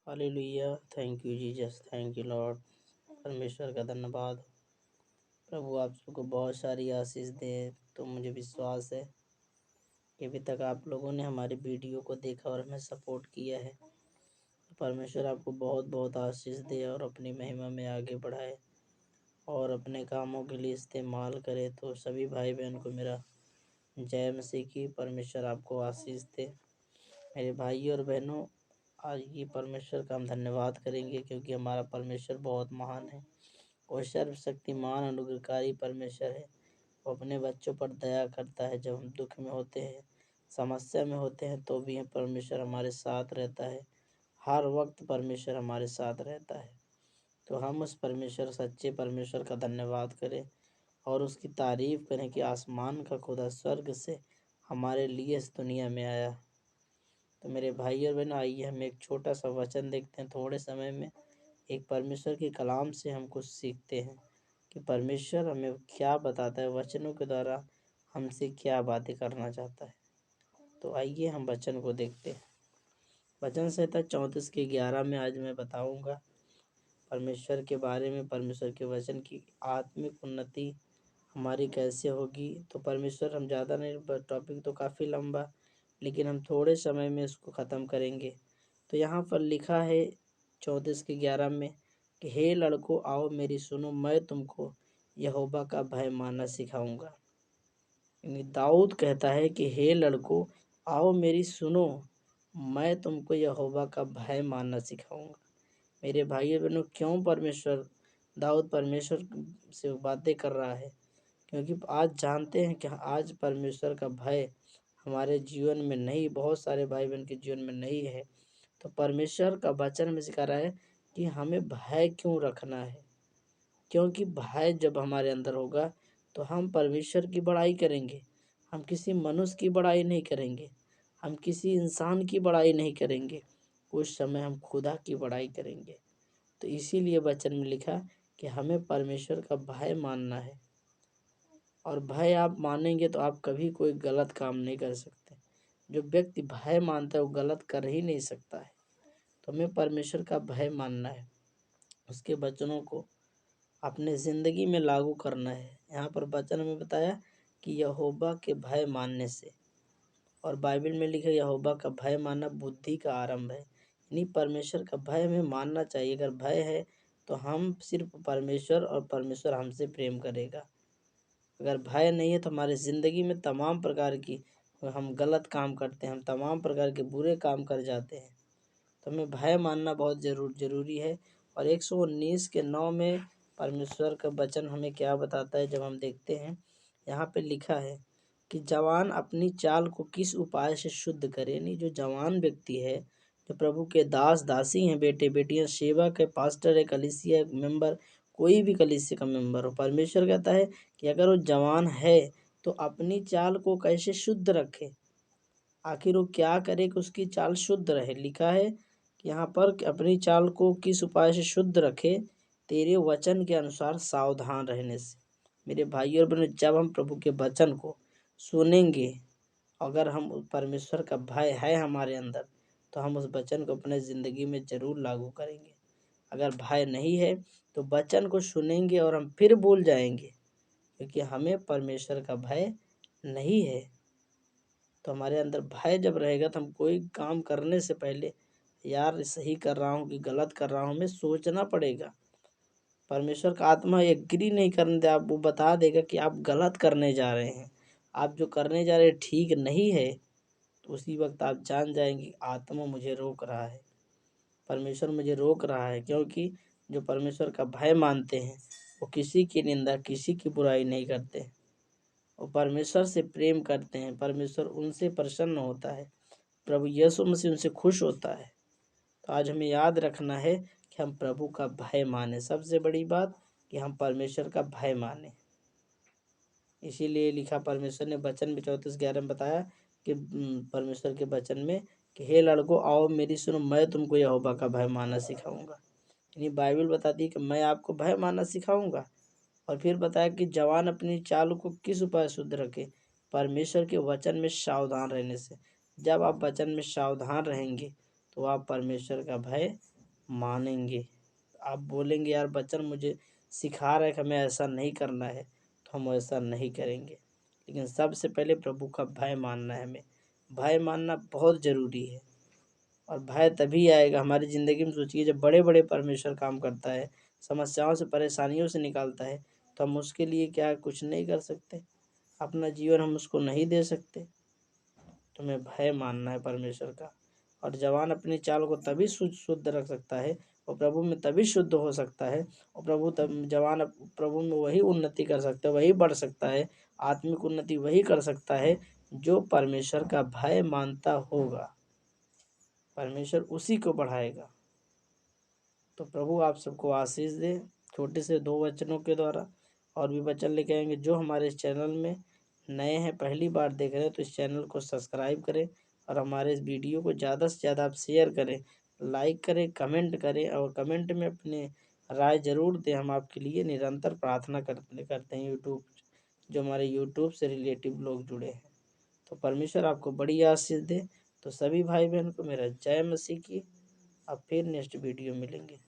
Hallelujah. Thank you Jesus, thank you Lord. परमेश्वर का धन्यवाद। प्रभु आप सबको बहुत सारी आशीष दे। तो मुझे विश्वास है कि अभी तक आप लोगों ने हमारे वीडियो को देखा और हमें सपोर्ट किया है। तो परमेश्वर आपको बहुत बहुत आशीष दे और अपनी महिमा में आगे बढ़ाए और अपने कामों के लिए इस्तेमाल करे। तो सभी भाई बहन को मेरा जय मसीह की। परमेश्वर आपको आशीष दे। मेरे भाई और बहनों, आज ये परमेश्वर का हम धन्यवाद करेंगे क्योंकि हमारा परमेश्वर बहुत महान है। वो सर्वशक्तिमान अनुग्रहकारी परमेश्वर है। वो अपने बच्चों पर दया करता है। जब हम दुख में होते हैं, समस्या में होते हैं, तो भी परमेश्वर हमारे साथ रहता है। हर वक्त परमेश्वर हमारे साथ रहता है। तो हम उस परमेश्वर, सच्चे परमेश्वर का धन्यवाद करें और उसकी तारीफ करें कि आसमान का खुदा स्वर्ग से हमारे लिए इस दुनिया में आया। तो मेरे भाई और बहनों, आइए हम एक छोटा सा वचन देखते हैं। थोड़े समय में एक परमेश्वर के कलाम से हम कुछ सीखते हैं कि परमेश्वर हमें क्या बताता है, वचनों के द्वारा हमसे क्या बातें करना चाहता है। तो आइए हम वचन को देखते हैं। वचन संहिता 34 के 11 में आज मैं बताऊंगा परमेश्वर के बारे में। परमेश्वर के वचन की आत्मिक उन्नति हमारी कैसे होगी। तो परमेश्वर, हम ज़्यादा नहीं, टॉपिक तो काफ़ी लंबा, लेकिन हम थोड़े समय में इसको ख़त्म करेंगे। तो यहाँ पर लिखा है 34 के 11 में कि हे लड़कों आओ मेरी सुनो, मैं तुमको यहोवा का भय मानना सिखाऊंगा। यानी दाऊद कहता है कि हे लड़कों आओ मेरी सुनो, मैं तुमको यहोवा का भय मानना सिखाऊंगा। मेरे भाइयों बहनों, क्यों परमेश्वर, दाऊद परमेश्वर से बातें कर रहा है? क्योंकि आज जानते हैं कि आज परमेश्वर का भय हमारे जीवन में नहीं, बहुत सारे भाई बहन के जीवन में नहीं है। तो परमेश्वर का वचन में सिखा रहा है कि हमें भय क्यों रखना है। क्योंकि भय जब हमारे अंदर होगा तो हम परमेश्वर की बड़ाई करेंगे। हम किसी मनुष्य की बड़ाई नहीं करेंगे, हम किसी इंसान की बड़ाई नहीं करेंगे, उस समय हम खुदा की बड़ाई करेंगे। तो इसीलिए वचन में लिखा कि हमें परमेश्वर का भय मानना है। और भय आप मानेंगे तो आप कभी कोई गलत काम नहीं कर सकते। जो व्यक्ति भय मानता है वो गलत कर ही नहीं सकता है। तो हमें परमेश्वर का भय मानना है, उसके वचनों को अपने ज़िंदगी में लागू करना है। यहाँ पर वचन में बताया कि यहोवा के भय मानने से, और बाइबल में लिखा यहोवा का भय मानना बुद्धि का आरंभ है। यानी परमेश्वर का भय हमें मानना चाहिए। अगर भय है तो हम सिर्फ परमेश्वर और परमेश्वर हमसे प्रेम करेगा। अगर भय नहीं है तो हमारी ज़िंदगी में तमाम प्रकार की हम गलत काम करते हैं, हम तमाम प्रकार के बुरे काम कर जाते हैं। तो हमें भय मानना बहुत ज़रूरी है। और 119 के 9 में परमेश्वर का वचन हमें क्या बताता है, जब हम देखते हैं यहाँ पे लिखा है कि जवान अपनी चाल को किस उपाय से शुद्ध करे। नहीं, जो जवान व्यक्ति है, जो प्रभु के दास दासी हैं, बेटे बेटियां, सेवक है, पास्टर है, कलीसिया मेंबर, कोई भी कलीसिया का मेंबर हो, परमेश्वर कहता है कि अगर वो जवान है तो अपनी चाल को कैसे शुद्ध रखे। आखिर वो क्या करे कि उसकी चाल शुद्ध रहे। लिखा है कि यहाँ पर कि अपनी चाल को किस उपाय से शुद्ध रखे, तेरे वचन के अनुसार सावधान रहने से। मेरे भाई और बहनों, जब हम प्रभु के वचन को सुनेंगे, अगर हम परमेश्वर का भय है हमारे अंदर, तो हम उस वचन को अपने ज़िंदगी में ज़रूर लागू करेंगे। अगर भय नहीं है तो वचन को सुनेंगे और हम फिर भूल जाएंगे, क्योंकि हमें परमेश्वर का भय नहीं है। तो हमारे अंदर भय जब रहेगा तो हम कोई काम करने से पहले, यार सही कर रहा हूँ कि गलत कर रहा हूँ, हमें सोचना पड़ेगा। परमेश्वर का आत्मा एग्री नहीं करने दे, आप वो बता देगा कि आप गलत करने जा रहे हैं, आप जो करने जा रहे हैं ठीक नहीं है। तो उसी वक्त आप जान जाएंगे आत्मा मुझे रोक रहा है, परमेश्वर मुझे रोक रहा है। क्योंकि जो परमेश्वर का भय मानते हैं वो किसी की निंदा, किसी की बुराई नहीं करते। वो परमेश्वर से प्रेम करते हैं, परमेश्वर उनसे प्रसन्न होता है, प्रभु यीशु मसीह उनसे खुश होता है। तो आज हमें याद रखना है कि हम प्रभु का भय माने। सबसे बड़ी बात कि हम परमेश्वर का भय माने। इसीलिए लिखा परमेश्वर ने वचन में 34:11 में बताया कि परमेश्वर के वचन में कि हे लड़कों आओ मेरी सुनो, मैं तुमको यहोवा का भय मानना सिखाऊंगा। यानी बाइबल बताती है कि मैं आपको भय मानना सिखाऊंगा। और फिर बताया कि जवान अपनी चाल को किस उपाय शुद्ध रखे, परमेश्वर के वचन में सावधान रहने से। जब आप वचन में सावधान रहेंगे तो आप परमेश्वर का भय मानेंगे। आप बोलेंगे यार वचन मुझे सिखा रहा है कि हमें ऐसा नहीं करना है, तो हम ऐसा नहीं करेंगे। लेकिन सबसे पहले प्रभु का भय मानना है हमें। भय मानना बहुत ज़रूरी है। और भय तभी आएगा हमारी ज़िंदगी में। सोचिए जब बड़े बड़े परमेश्वर काम करता है, समस्याओं से परेशानियों से निकालता है, तो हम उसके लिए क्या कुछ नहीं कर सकते? अपना जीवन हम उसको नहीं दे सकते? तो हमें भय मानना है परमेश्वर का। और जवान अपनी चाल को तभी शुद्ध रख सकता है और प्रभु में तभी शुद्ध हो सकता है। और प्रभु में वही उन्नति कर सकता है, वही बढ़ सकता है। आत्मिक उन्नति वही कर सकता है जो परमेश्वर का भय मानता होगा। परमेश्वर उसी को बढ़ाएगा। तो प्रभु आप सबको आशीष दे छोटे से 2 वचनों के द्वारा। और भी वचन लेके आएंगे। जो हमारे इस चैनल में नए हैं, पहली बार देख रहे हैं, तो इस चैनल को सब्सक्राइब करें और हमारे इस वीडियो को ज़्यादा से ज़्यादा आप शेयर करें, लाइक करें, कमेंट करें और कमेंट में अपने राय ज़रूर दें। हम आपके लिए निरंतर प्रार्थना करते हैं। जो हमारे यूट्यूब से रिलेटिव लोग जुड़े हैं, तो परमेश्वर आपको बड़ी आशीष दे। तो सभी भाई बहन को मेरा जय मसीह की। अब फिर नेक्स्ट वीडियो मिलेंगे।